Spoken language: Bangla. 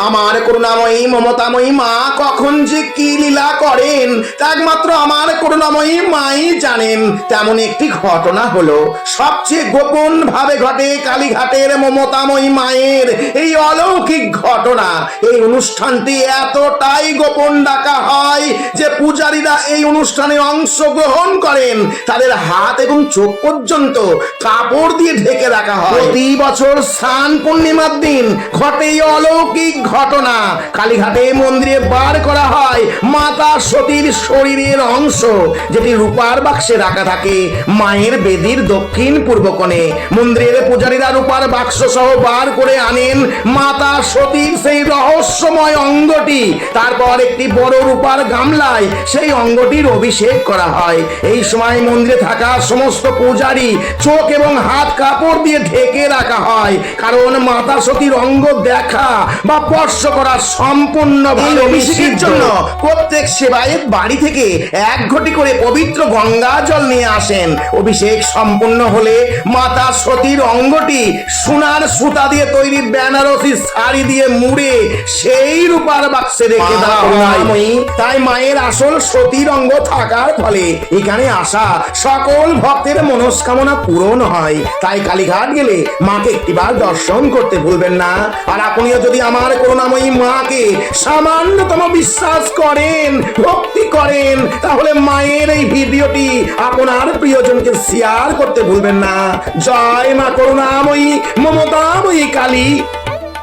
আমার করুণাময়ী মমতাময়ী মা কখন যে কি লীলা করেন তা একমাত্র আমার করুণাময়ী মাই জানেন। তেমন একটি ঘটনা হলো, সবচেয়ে গোপন ভাবে ঘটে কালীঘাটের মমতাময়ী মায়ের এই অলৌকিক ঘটনা। এই অনুষ্ঠানটি এতটাই গোপন ডাকা হয় যে পূজারীরা এই অনুষ্ঠানে অংশগ্রহণ করেন তাদের হাত এবং চোখ পর্যন্ত কাপড় দিয়ে ঢেকে রাখা হয়। প্রতি বছর স্নান পূর্ণিমার দিন ঘটে এই অলৌকিক ঘটনা। কালীঘাটে মন্দিরে বার করা হয় মাতা সতীর শরীরের অংশ, যেটি রূপার বাক্সে রাখা থাকে মায়ের বেদির দক্ষিণ পূর্ব কোণে। মন্দিরের পূজারীরা রূপার বাক্স সহ বার করে আনেন মাতা সতীর সেই রহস্যময় অঙ্গটি। তারপর একটি বড় রূপার গামলায় সেই অঙ্গটির অভিষেক করা হয়। এই সময় মন্দিরে থাকা সমস্ত পূজারী চোখ এবং হাত কাপড় দিয়ে ঢেকে রাখা হয়, কারণ মাতা সতীর অঙ্গ দেখা বা স্পর্শ করা সম্পূর্ণ অভিষেকের জন্য প্রত্যেক সেবায়েত বাড়ি থেকে এক ঘটি করে পবিত্র গঙ্গা জল নিয়ে আসেন। অভিষেক সম্পূর্ণ হলে মাতা সতীর অঙ্গটি সোনার সুতা দিয়ে তৈরি বেনারসি শাড়ি দিয়ে মুড়ে সেই রূপার বাক্সে রেখে দেওয়া হয়। তাই মায়ের আসল সতীর অঙ্গ থাকার ফলে এখানে আসা সকল ভক্তের মনস্কামনা পূরণ হয়। তাই কালীঘাট গেলে মাকে একটিবার দর্শন করতে ভুলবেন না। আর আপনিও যদি আমার করুণাময়ী মাকে সামান্যতম বিশ্বাস করেন, ভক্তি করেন, তাহলে মায়ের এই ভিডিওটি আপনার প্রিয়জনকে শেয়ার করতে ভুলবেন না। জয় মা করুণাময়ী মমতাময়ী কালী।